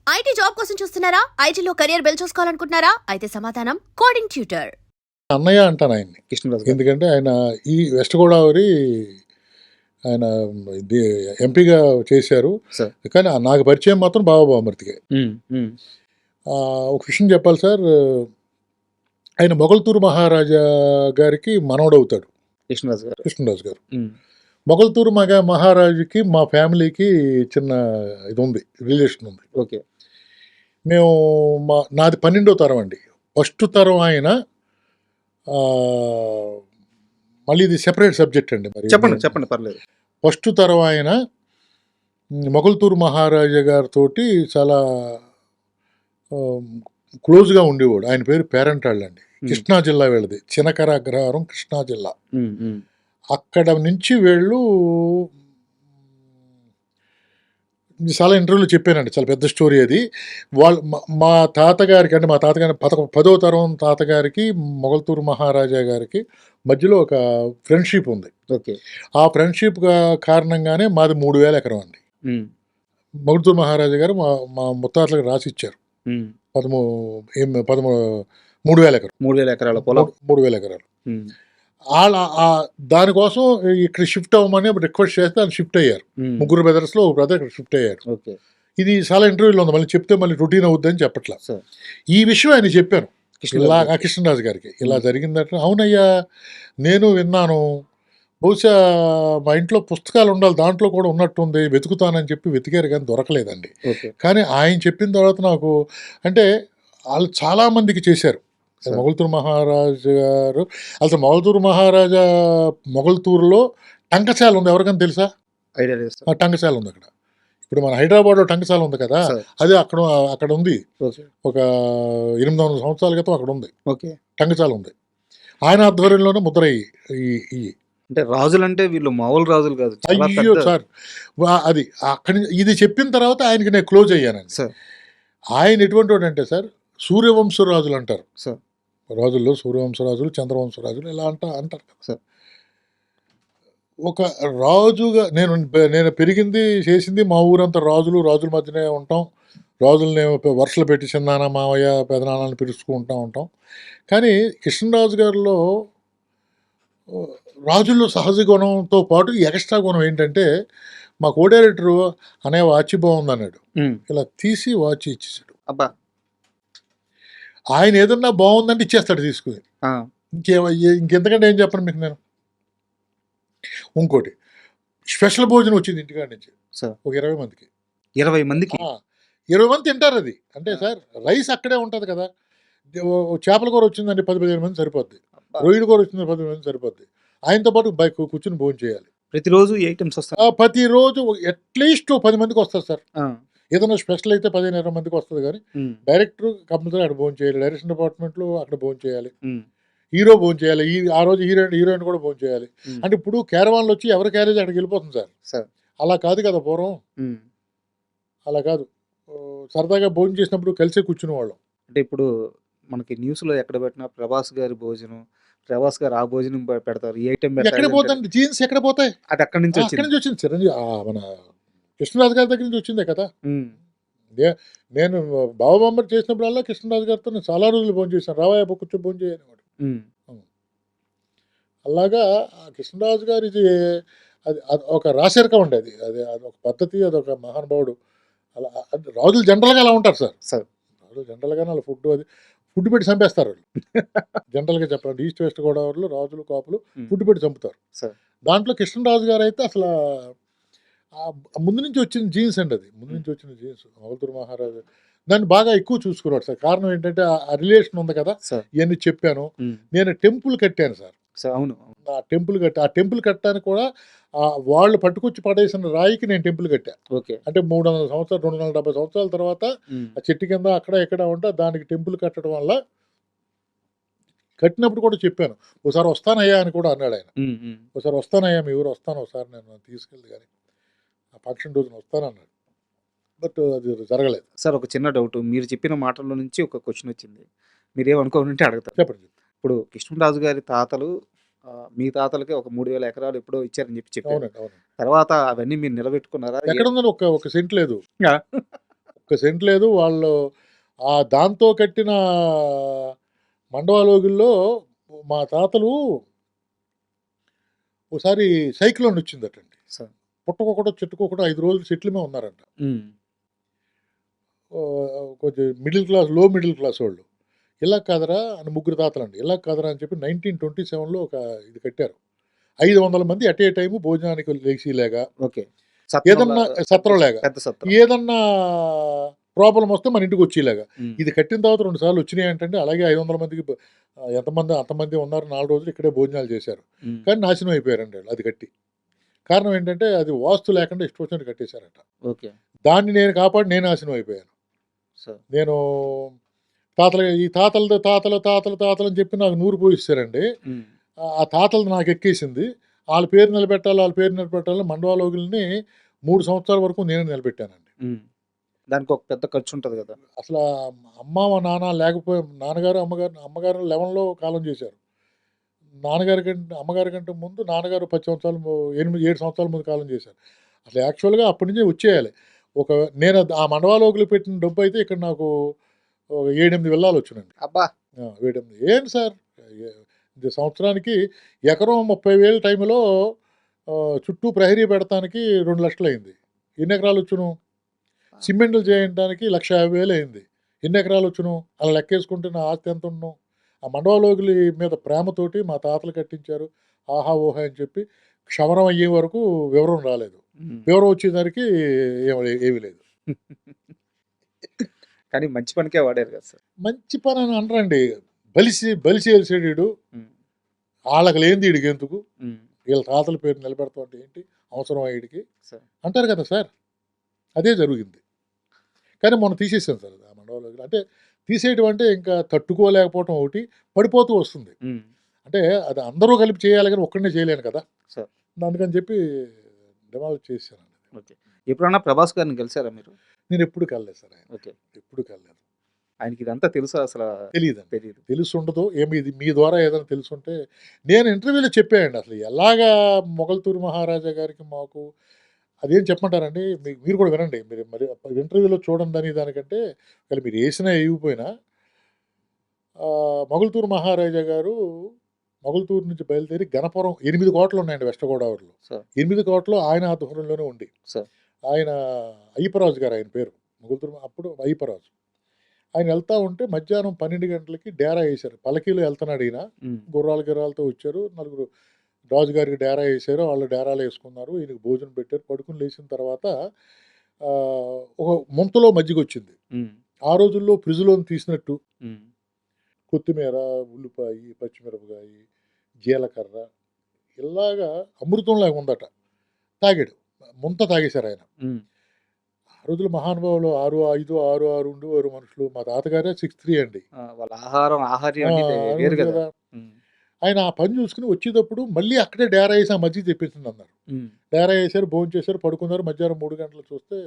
IT job కోసం చూస్తున్నారా? ఐటీలో కెరియర్ బిల్డ్ చూసుకోవాలనుకుంటున్నారా? అయితే సమాధానం కోడింగ్ ట్యూటర్. అన్నయ్య అంటాను ఆయన్ని. కృష్ణరాజు గారు. ఎందుకంటే ఆయన ఈ వెస్ట్ గోదావరి ఆయన ఇది ఎంపీగా చేశారు. సార్. కానీ నాకు పరిచయం మాత్రం బాబా బామర్తికే. ఒక విషయం చెప్పాలి సార్, ఆయన మొగల్తూరు మహారాజా గారికి మనవడవుతాడు కృష్ణరాజు గారు. కృష్ణరాజు గారు. మొగల్తూరు మహారాజుకి మా ఫ్యామిలీకి చిన్న ఇది ఉంది, రిలేషన్ ఉంది. ఓకే. మేము నాది 12వ తరం అండి. ఫస్ట్ తరం ఆయన. మళ్ళీ ఇది సెపరేట్ సబ్జెక్ట్ అండి. మరి చెప్పండి పర్లేదు. ఫస్ట్ తరం ఆయన మొగల్తూరు మహారాజా గారితో చాలా క్లోజ్గా ఉండేవాడు. ఆయన పేరు పేరంటాళ్ళు అండి. కృష్ణా జిల్లా వీళ్ళది, చినకర అగ్రహారం, కృష్ణా జిల్లా. అక్కడ నుంచి వీళ్ళు చాలా ఇంటర్వ్యూలో చెప్పానండి, చాలా పెద్ద స్టోరీ అది. వాళ్ళు మా తాతగారికి, అంటే మా తాతగారి 10వ తరం తాతగారికి మొగల్తూరు మహారాజా గారికి మధ్యలో ఒక ఫ్రెండ్షిప్ ఉంది. ఓకే. ఆ ఫ్రెండ్షిప్ కారణంగానే మాది 3000 ఎకరం అండి. మొగల్తూరు మహారాజా గారు మా ముత్తాతలకు రాసి ఇచ్చారు. 3000 ఎకరం, 3000 ఎకరాల పొలం, 3000 ఎకరాలు. దానికోసం ఇక్కడ షిఫ్ట్ అవ్వమని రిక్వెస్ట్ చేస్తే ఆయన షిఫ్ట్ అయ్యారు. ముగ్గురు బ్రదర్స్లో ఒక బ్రదర్ ఇక్కడ షిఫ్ట్ అయ్యారు. ఓకే. ఇది చాలా ఇంటర్వ్యూలో ఉంది, మళ్ళీ చెప్తే మళ్ళీ రొటీన్ అవుద్దని చెప్పట్లా. ఈ విషయం ఆయన చెప్పాను కృష్ణరాజు గారికి. ఇలా జరిగిందంటే అవునయ్యా నేను విన్నాను, బహుశా మా ఇంట్లో పుస్తకాలు ఉండాలి, దాంట్లో కూడా ఉన్నట్టుంది, వెతుకుతానని చెప్పి వెతికారు కానీ దొరకలేదండి. కానీ ఆయన చెప్పిన తర్వాత నాకు, అంటే వాళ్ళు చాలామందికి చేశారు. మొగల్తూరు మహారాజు గారు అసలు మొగల్తూరు మహారాజా మొగల్తూరులో టంకశాల ఉంది, ఎవరికైనా తెలుసా? ఐడియా లేదు. టంకశాల ఉంది అక్కడ. ఇప్పుడు మన హైదరాబాద్లో టంకశాల ఉంది కదా, అది అక్కడ ఉంది. ఒక 800 సంవత్సరాల క్రితం అక్కడ ఉంది టంకశాల ఉంది. ఆయన ఆధ్వర్యంలోనే ముద్ర ఈ అంటే రాజులు అంటే వీళ్ళు మామూలు రాజులు కాదు. అయ్యో సార్, అది అక్కడి ఇది చెప్పిన తర్వాత ఆయనకి నేను క్లోజ్ అయ్యానండి. ఆయన ఎటువంటి వాడు అంటే సార్, సూర్యవంశరాజులు అంటారు సార్. రాజుల్లో సూర్యవంశరాజులు, చంద్రవంశరాజులు ఇలా అంటారు కదా సార్. ఒక రాజుగా నేను పెరిగింది చేసింది మా ఊరంతా రాజుల మధ్యనే ఉంటాం. రాజుల్ని వరుసలు పెట్టి చిన్నాన్న, మావయ్య, పెదనాన్నని పిలుచుకుంటూ ఉంటాం. కానీ కృష్ణరాజు గారిలో రాజుల్లో సహజ గుణంతో పాటు ఎక్స్ట్రా గుణం ఏంటంటే, మా కో డైరెక్టరు అనే వాచ్ బాగుంది అన్నాడు. ఇలా తీసి వాచ్ ఇచ్చేసాడు. అబ్బా, ఆయన ఏదన్నా బాగుందంటే ఇచ్చేస్తాడు తీసుకుని. ఇంకెంతకంటే ఏం చెప్పను మీకు నేను. ఇంకోటి స్పెషల్ భోజనం వచ్చింది ఇంటికాడ నుంచి ఒక 20 మందికి. 20 మందికి 20 మంది తింటారు అది. అంటే సార్ రైస్ అక్కడే ఉంటుంది కదా, చేపల కూర వచ్చిందండి 10-15 మంది సరిపోద్ది, రొయ్యల కూర వచ్చింది 10 మంది సరిపోద్ది. ఆయనతో పాటు బైక్ కూర్చుని భోజనం చేయాలి. ప్రతిరోజు ఐటమ్స్ వస్తాయి. ప్రతిరోజు అట్లీస్ట్ 10 మందికి వస్తారు సార్. ఏదైనా స్పెషల్ అయితే 15-20 మందికి వస్తుంది. కానీ డైరెక్టర్ కంపల్సరీ అక్కడ భోజనం చేయాలి, డైరెక్షన్ డిపార్ట్మెంట్లో అక్కడ భోజనం చేయాలి, హీరో భోజనం చేయాలి, ఆ రోజు హీరోయిన్ కూడా భోజనం చేయాలి. అంటే ఇప్పుడు క్యారవాన్లు వచ్చి ఎవరి క్యారేజ్ అక్కడికి వెళ్ళిపోతుంది సార్. అలా కాదు కదా పూర్వం, అలా కాదు. సరదాగా భోజనం చేసినప్పుడు కలిసే కూర్చునే వాళ్ళం. అంటే ఇప్పుడు మనకి న్యూస్లో ఎక్కడ పెట్టినా ప్రభాస్ గారి భోజనం, ప్రభాస్ గారు ఆ భోజనం పెడతారు, ఈ ఐటమ్ ఎక్కడ పోతాయి, జీన్స్ ఎక్కడ పోతాయి, అది అక్కడి నుంచి వచ్చింది. చిరంజీవి మన కృష్ణరాజు గారి దగ్గర నుంచి వచ్చిందే కదా. నేను బావబాంబర్ చేసినప్పుడల్లా కృష్ణరాజు గారితో నేను చాలా రోజులు భోజనం చేశాను. రావయ్య కూర్చో భోజనం చేయనివాడు. అలాగా కృష్ణరాజు గారి అది ఒక రాశరికం ఉండేది, అదొక పద్ధతి, అదొక మహానుభావుడు. అలా రాజులు జనరల్గా అలా ఉంటారు సార్. రాజులు జనరల్గానే వాళ్ళ ఫుడ్ పెట్టి చంపేస్తారు వాళ్ళు. జనరల్గా చెప్పండి, ఈస్ట్ వెస్ట్ గోదావరిలో రాజులు కాపులు ఫుడ్ పెట్టి చంపుతారు. దాంట్లో కృష్ణరాజు గారు అయితే అసలు ముందు నుంచి వచ్చిన జీన్స్ అండి, అది ముందు నుంచి వచ్చిన జీన్స్. మొగల్తూరు మహారాజు దాన్ని బాగా ఎక్కువ చూసుకున్నాడు సార్. కారణం ఏంటంటే ఆ రిలేషన్ ఉంది కదా, ఇవన్నీ చెప్పాను. నేను టెంపుల్ కట్టాను సార్. అవును, ఆ టెంపుల్ కట్టడానికి కూడా వాళ్ళు పట్టుకొచ్చి పడేసిన రాయికి నేను టెంపుల్ కట్టా. అంటే 300 సంవత్సరాలు, 270 సంవత్సరాల తర్వాత ఆ చెట్టు కింద అక్కడ ఎక్కడ ఉంటే దానికి టెంపుల్ కట్టడం వల్ల, కట్టినప్పుడు కూడా చెప్పాను, ఒకసారి వస్తానయ్యా అని కూడా అన్నాడు ఆయన. ఒకసారి వస్తానయ్యా మీ ఊరు వస్తాను, ఒకసారి నేను తీసుకెళ్ళి కానీ ఆ ఫంక్షన్ రోజున వస్తానన్నాడు. బట్ అది జరగలేదు సార్. ఒక చిన్న డౌట్, మీరు చెప్పిన మాటల్లో నుంచి ఒక క్వశ్చన్ వచ్చింది, మీరేమనుకోవాలంటే అడుగుతారు. చెప్పండి. ఇప్పుడు కృష్ణరాజు గారి తాతలు మీ తాతలకి ఒక 3000 ఎకరాలు ఎప్పుడో ఇచ్చారని చెప్పారు. తర్వాత అవన్నీ మీరు నిలబెట్టుకున్నారా? ఎక్కడ ఉందని ఒక సెంట్ లేదు, ఒక్క ఒక్క సెంట్ లేదు. వాళ్ళు దాంతో కట్టిన మండవాలోగిల్లో మా తాతలు ఒకసారి సైక్లోన్ వచ్చిందటండి. సార్. పుట్టకొకటో, చెట్టుకొకటో 5 రోజులు సెటిల్ మీద ఉన్నారంట. హ్మ్. కొంచెం లో మిడిల్ క్లాస్ వాళ్ళు. ఇలా కాదురా అని ముగ్గురు తాతలండి. ఇలా కాదురా అని చెప్పి 1927లో ఒక ఇది కట్టారు. 500 మంది అట్ ఏ టైము భోజనానికి లేచిలాగా, ఓకే. ఏదన్నా సత్రంలాగా, పెద్ద సత్రం. ఏదన్నా ప్రాబ్లమ్ వస్తే మన ఇంటికి వచ్చేలాగా. హ్మ్. ఇది కట్టిన తర్వాత 2 సార్లు వచ్చినాయంటండి. అలాగే 500 మందికి ఎంతమంది అంతమంది ఉన్నారు. 4 రోజులు ఇక్కడే భోజనాలు చేశారు. హ్మ్. కానీ నాశనం అయిపోయారండి వాళ్ళు అది కట్టి. కారణం ఏంటంటే అది వాస్తు లేకుండా ఇష్టం వచ్చినట్టు కట్టేశారట. ఓకే. దాన్ని నేను కాపాడి నేను నాశనం అయిపోయాను. సార్. నేను ఈ తాతలు అని చెప్పి నాకు నూరు పోయిస్తారండి. హ్మ్. ఆ తాతలు నాకు ఎక్కేసింది. వాళ్ళ పేరు నిలబెట్టాలని మండవాలోగుల్ని 3 సంవత్సరాల వరకు నేనే నిలబెట్టానండి. హ్మ్. దానికి ఒక పెద్ద ఖర్చు ఉంటది గదా! అసల నాన్న నాన్నగారు, అమ్మగారు 11లో కాలం చేశారు. అమ్మగారి కంటే ముందు నాన్నగారు 10 సంవత్సరాలు 7 సంవత్సరాల ముందు కాలం చేశారు. అసలు యాక్చువల్‌గా అప్పటి నుంచే వచ్చేయాలి. నేను ఆ మండవాలోగులు పెట్టిన డబ్బయితే ఇక్కడ నాకు ఒక 7, 8 విల్లాలొచ్చునండి. అబ్బా! 7, 8 ఏంటి సార్ ఇది సంవత్సరానికి ఎకరం 30,000 టైంలో చుట్టూ ప్రహరీ పెడతానికి 2,00,000 అయింది. ఎన్ని ఎకరాలొచ్చును? సిమెంటులు చేయడానికి 1,50,000 అయింది. ఎన్ని ఎకరాలొచ్చును? అలా లెక్కేసుకుంటే నా ఆస్తి ఎంతుండును? ఆ మండవాలోగులి మీద ప్రేమతోటి మా తాతలు కట్టించారు. ఆహా! ఓహా! అని చెప్పి క్షవరం అయ్యే వరకు వివరం రాలేదు. హ్మ్. వివరం వచ్చేసరికి ఏమీ లేదు. కానీ మంచి పనికే వాడారు కదా సార్. మంచి పనని అనరండి. బలిసి ఎలిసేడీడు. హ్మ్. ఆళ్ళకి లేనిది ఈడికెందుకు? హ్మ్. వీళ్ళ తాతల పేరు నిలబెడతాం అంటే ఏంటి? అవసరమా ఈడికి? సార్. అంటారు కదా సార్! అదే జరిగింది. కానీ మొన్న తీసేసాం సార్ ఆ మండవాలోగిలి. అంటే తీసేయడం అంటే ఇంకా తట్టుకోలేకపోవటం ఒకటి, పడిపోతూ వస్తుంది. హ్మ్. అంటే అది అందరూ కలిపి చేయాలి గానీ ఒక్కడినే చేయలేను కదా! సార్. అందుకని చెప్పి డిమాలిష్ చేసేసానండి. ఓకే. ఎప్పుడన్నా ప్రభాస్ గారిని కలిసారా మీరు? నేనెప్పుడు కలలేదు సార్ ఆయన. ఓకే. ఎప్పుడు కలలేదు. ఆయనకి ఇదంతా తెలుసా అసలా? తెలీదండి. తెలీదు. తెలిసుండదు. ఇది మీ ద్వారా ఏదైనా తెలిసుంటే నేను ఇంటర్వ్యూలో చెప్పానండి. అసలు ఎలాగా మొగల్తూరు మహారాజా గారికి మాకు అదేం చెప్పమంటారండి? మీరు కూడా వినండి. మీరు మరి ఇంటర్వ్యూలో చూడండి దానికంటే ఒకవేళ మీరు ఏసినా ఏయకపోయినా మొగల్తూరు మహారాజా గారు మొగల్తూరు నుంచి బయలుదేరి గణపురం 8 కోటలున్నాయండి వెస్ట్ గోదావరిలో. సార్. 8 కోటలు ఆయన ఆధ్వర్యంలోనే ఉండి. సార్. ఆయన అయ్యప్పరాజు గారు ఆయన పేరు. మొగల్తూరు అప్పుడు అయ్యప్పరాజు. ఆయన వెళ్తా ఉంటే మధ్యాహ్నం 12 గంటలకి డేరా ఏశారు. పల్లకీలో వెళ్తున్నాడు ఈయన. హ్మ్. గిర్రాలతో వచ్చారు. నలుగురు రాజుగారికి డేరా ఏశారు. వాళ్ళు డేరాలో యేసుకున్నారు. ఈయనకి భోజనం పెట్టారు. పడుకొని లేచిన తర్వాత ఒక ముంతలో మజ్జిగొచ్చింది. హ్మ్. ఆ రోజుల్లో ఫ్రిడ్జ్‌లోని తీసినట్టు హ్మ్. కొత్తిమీర, ఉల్లిపాయి, పచ్చిమిరపకాయి, జీలకర్ర ఇలాగా అమృతంలాగా ఉందట. తాగాడు. ముంత తాగేశారాయన. హ్మ్. ఆ రోజుల్లో మహానుభావులు 6'5", 6'6" ఉండేవారు మనుషులు. మా తాతగారే 6'3" అండి. ఆ! వాళ్ళ ఆహార్యం ఆ! అనేది అది వేరు ఉంది గదా! గదా! హ్మ్. ఆయన ఆ పని చూసుకొని వచ్చేటప్పుడు మళ్ళీ అక్కడే డేరా ఏసి ఆ మజ్జిగ తెప్పించండన్నారు. హ్మ్. డేరా ఏశారు, భోంచేశారు, పడుకున్నారు. మధ్యాహ్నం 3 గంటలకు చూస్తే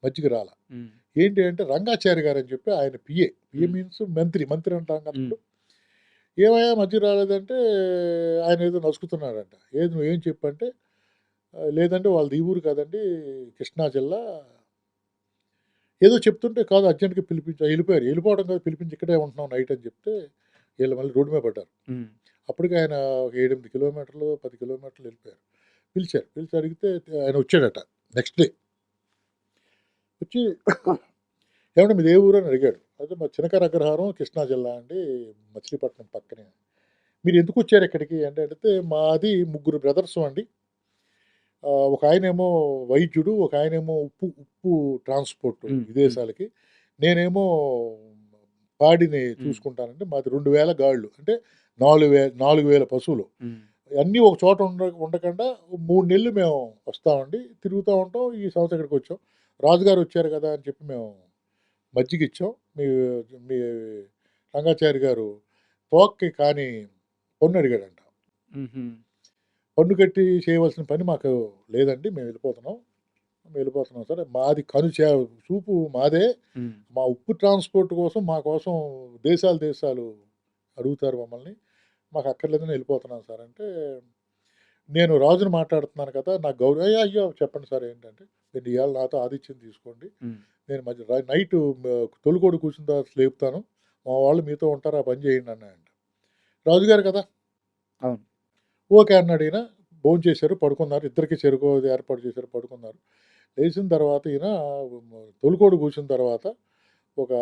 మజ్జిగ రాలా. హ్మ్. ఏంటి అంటే రంగాచారి గారని చెప్పి ఆయన పిఏ. పిఏ హ్మ్. మీన్స్ మంత్రి అంటాం కదా హ్మ్. ఇప్పుడు. ఏమయ్యా మజ్జిగ రాలేదంటే ఆయన ఏదో నసుకుతున్నాడంట. ఏది నువ్వేం చెప్పంటే లేదంటే వాళ్ళది ఈ ఊరు కాదండి కృష్ణా జిల్లా ఏదో చెప్తుంటే కాదు అర్జెంట్‌గా ఎళ్ళిపోయారు. ఎళ్ళిపోవడం కాదు పిలిపించి ఇక్కడే ఉంటున్నాం నైట్ అని చెప్తే ఈళ్ళు మళ్ళీ రోడ్డు మీద పడ్డారు. హ్మ్. అప్పటికి ఆయన ఒక 7, 8 కిలోమీటర్లు, 10 కిలోమీటర్లు వెళ్ళిపోయారు. పిలిచి అడిగితే ఆయన వచ్చాడట నెక్స్ట్ డే. వచ్చి ఏవండీ మీది ఏ ఊరు అని అడిగాడు. అయితే మాది చినకర అగ్రహారం కృష్ణా జిల్లా అండి మచిలీపట్నం పక్కనే. మీరు ఎందుకు వచ్చారు ఇక్కడికి అంటే అడిగితే మాది ముగ్గురు బ్రదర్స్ అండి. ఒక ఆయనేమో వైద్యుడు, ఒక ఆయనేమో ఉప్పు ట్రాన్స్‌పోర్ట్ హ్మ్. హ్మ్. విదేశాలకి. నేనేమో పాడిని హ్మ్. చూసుకుంటానండి. మాది 2000 గాళ్ళు. అంటే 4,000 పశువులు. హ్మ్. అన్నీ ఒక చోట ఉండకుండా 3 నెలలు మేము వస్తామండి. తిరుగుతా ఉంటాం. ఈ సంవత్సరం ఇక్కడికొచ్చాం. రాజుగారు వచ్చారు కదా! అని చెప్పి మేము మజ్జిగిచ్చాం. మీ రంగాచారి గారు తోక్కి కానీ పన్ను అడిగాడంట. హుహు. పన్ను కట్టి చేయవలసిన పని మాకు లేదండి. మేము వెళ్ళిపోతున్నాం సార్. మాది చూపు మాదే. హ్మ్. మా ఉప్పు ట్రాన్స్‌పోర్ట్ కోసం మా కోసం దేశాలు అడుగుతారు మమ్మల్ని. మాకు అక్కర్లేదని వెళ్ళిపోతున్నాం సార్ అంటే, నేను రాజుని మాట్లాడుతున్నాను కదా! నాకు అయ్యో! చెప్పండి సార్ ఏంటంటే, మీరు ఇవాళ నాతో ఆతిథ్యం తీసుకోండి. హ్మ్. నేను నైట్ తొలికోడు కూర్చున్న తర్వాత లేపుతాను, మా వాళ్ళు మీతో ఉంటారు, ఆ పని చేయండి అన్నాయంట. రాజుగారు కదా, అవును. ఓకే అన్నాడు. ఈయన భోజనం చేశారు, పడుకున్నారు. ఇద్దరికి చెరుకు ఏర్పాటు చేశారు, పడుకున్నారు. లేచిన తర్వాత ఈయన తొలికోడు కూర్చున్న తర్వాత ఒక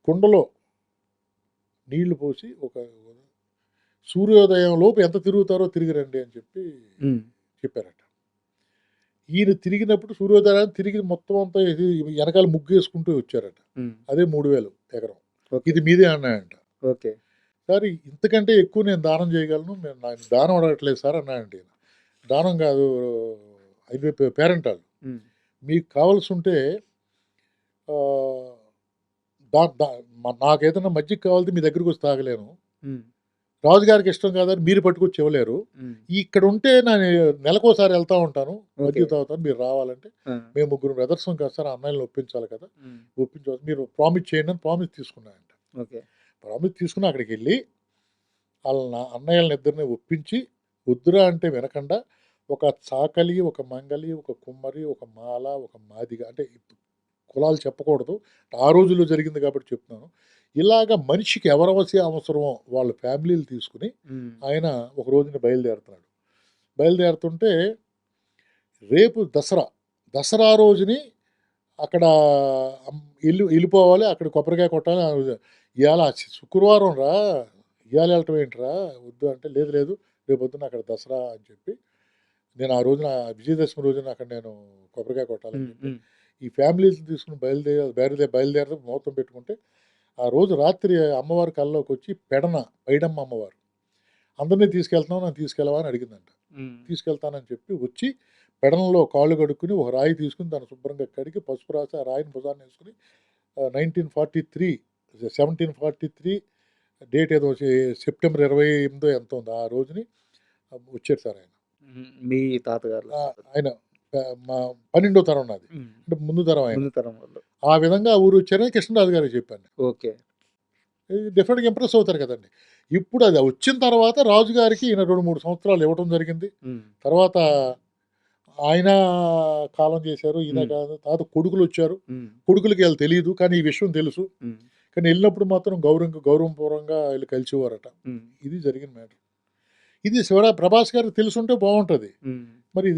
కుండలో నీళ్లు పోసి ఒక సూర్యోదయం లోపు ఎంత తిరుగుతారో తిరిగి రండి అని చెప్పి చెప్పారట. ఈయన తిరిగినప్పుడు సూర్యోదయాన్ని తిరిగి మొత్తం అంతా వెనకాల ముగ్గు వేసుకుంటూ వచ్చారట. అదే 3,000 ఎకరం. ఇది మీదే అన్నాయంట. ఓకే సార్, ఇంతకంటే ఎక్కువ నేను దానం చేయగలను, నేను నాకు దానం అడగట్లేదు సార్ అన్నాయంట. ఈయన దానం కాదు, అయితే పేరెంట్ వాళ్ళు, మీకు కావాల్సి ఉంటే నాకు ఏదైనా మజ్జిగ కావాలంటే మీ దగ్గరికి వచ్చి తాగలేను, రాజుగారికి ఇష్టం కాదని మీరు పట్టుకొచ్చి ఇవ్వలేరు, ఇక్కడ ఉంటే నేను నెలకోసారి వెళ్తా ఉంటాను, మజ్జిగ తాగుతాను, మీరు రావాలంటే మేము 3 బ్రదర్స్ కదా సార్, అన్నయ్యని ఒప్పించాలి కదా, ఒప్పించవచ్చు, మీరు ప్రామిస్ చేయండి అని ప్రామిస్ తీసుకున్నాయంట. ప్రామిస్ తీసుకుని అక్కడికి వెళ్ళి వాళ్ళ అన్నయ్యలని ఇద్దరిని ఒప్పించి, వద్దురా అంటే వినకుండా ఒక చాకలి, ఒక మంగలి, ఒక కుమ్మరి, ఒక మాల, ఒక మాదిగ, అంటే కులాలు చెప్పకూడదు, ఆ రోజుల్లో జరిగింది కాబట్టి చెప్తున్నాను. ఇలాగ మనిషికి ఎవరవసి అవసరమో వాళ్ళ ఫ్యామిలీలు తీసుకుని ఆయన ఒక రోజున బయలుదేరుతున్నాడు. బయలుదేరుతుంటే రేపు దసరా రోజుని అక్కడ వెళ్ళిపోవాలి, అక్కడ కొబ్బరికాయ కొట్టాలి. ఇవాళ శుక్రవారం రా, ఇవాళ వెళ్ళటం ఏంట్రా, వద్దు అంటే లేదు రేపు పొద్దున్న అక్కడ దసరా అని చెప్పి, నేను ఆ రోజున విజయదశమి రోజున అక్కడ నేను కొబ్బరికాయ కొట్టాలని చెప్పి ఈ ఫ్యామిలీస్ తీసుకుని బయలుదేరి ముహూర్తం పెట్టుకుంటే, ఆ రోజు రాత్రి అమ్మవారి కల్లోకి వచ్చి పైడమ్మ అమ్మవారు అందరినీ తీసుకెళ్తున్నావు, నన్ను తీసుకెళ్ళవా అని అడిగిందంట. తీసుకెళ్తానని చెప్పి వచ్చి పెడనలో కాళ్ళు కడుక్కుని ఒక రాయి తీసుకుని దాన్ని శుభ్రంగా కడిగి పసుపు రాసి ఆ రాయిని భుజాన్ని వేసుకుని 1743 డేట్ ఏదో సెప్టెంబర్ 28 ఎంత ఉంది ఆ రోజుని వచ్చారు సార్ ఆయన. మీ తాతగారు ఆయన మా 12వ తరం నాది, అంటే ముందు తరం ఆయన. ఆ విధంగా ఊరు వచ్చారని కృష్ణరాజు గారికి చెప్పాను. ఓకే, డెఫినెట్గా ఇంప్రెస్ అవుతారు కదండి. ఇప్పుడు అది వచ్చిన తర్వాత రాజుగారికి ఈయన 2-3 సంవత్సరాలు ఇవ్వడం జరిగింది. తర్వాత ఆయన కాలం చేశారు, ఈయన కాదు, తర్వాత కొడుకులు వచ్చారు. కొడుకులకి వాళ్ళు తెలియదు, కానీ ఈ విషయం తెలుసు. కానీ వెళ్ళినప్పుడు మాత్రం గౌరవపూర్వంగా వీళ్ళు కలిసేవారట. ఇది జరిగిన మ్యాటర్. ఇది ప్రభాస్ గారికి తెలుసుంటే బాగుంటుంది. మరి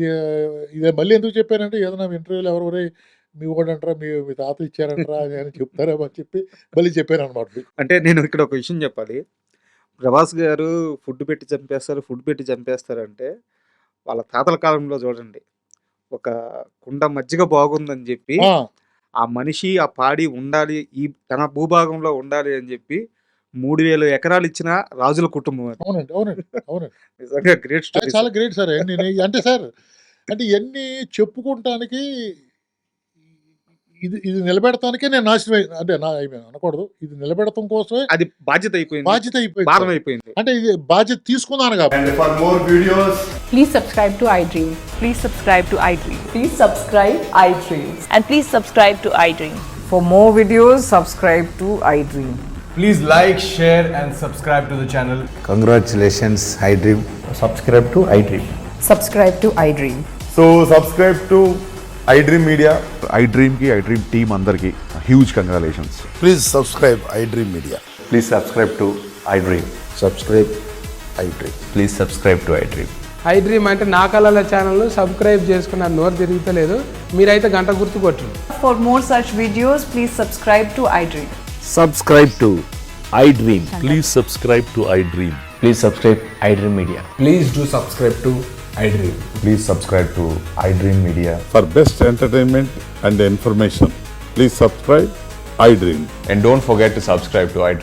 ఇదే మళ్ళీ ఎందుకు చెప్పానంటే, ఏదైనా ఇంటర్వ్యూలో ఎవరెవరే మీ ఓడంటారా, మీ తాత ఇచ్చారంటారా అని చెప్తారేమో అని చెప్పి మళ్ళీ చెప్పాను అనమాట. అంటే నేను ఇక్కడ ఒక విషయం చెప్పాలి. ప్రభాస్ గారు ఫుడ్ పెట్టి చంపేస్తారంటే వాళ్ళ తాతల కాలంలో చూడండి, ఒక కుండ మజ్జిగ బాగుందని చెప్పి ఆ మనిషి ఆ పాడి ఉండాలి, ఈ తన భూభాగంలో ఉండాలి అని చెప్పి 3,000 ఎకరాలు ఇచ్చిన రాజుల కుటుంబం. అవునండి. నిజంగా గ్రేట్ స్టోరీ, చాలా గ్రేట్ సార్. అంటే సార్, అంటే ఇవన్నీ చెప్పుకుంటానికి, ఇది నిలబెడతానికే నేను నాశనం, అంటే అనకూడదు, ఇది నిలబెడతాం కోసమే అది బాధ్యత అయిపోయింది. అంటే ఇది బాధ్యత తీసుకున్నాను కాబట్టి. For more videos, please subscribe to iDream. Please subscribe to iDream. Please subscribe iDream. And please subscribe to iDream. For more videos, subscribe to iDream. please like, share and subscribe to the channel. Congratulations, iDream. Subscribe to iDream. Subscribe to iDream. So subscribe to iDream Media. iDream ki iDream team andarki huge congratulations. Please subscribe iDream Media. Please subscribe to iDream. Subscribe iDream. Please subscribe to iDream. iDream అంటే నా కళల channel subscribe చేసుకున్న నోరు తిరుగుతలేదు, మీరైతే గంట గుర్తు కొట్టండి. For more such videos, please subscribe to iDream. Subscribe to iDream. Please subscribe to iDream. Please subscribe iDream Media. Please do subscribe to iDream. Please subscribe to iDream Media. For best entertainment and information, please subscribe iDream. And don't forget to subscribe to iDream.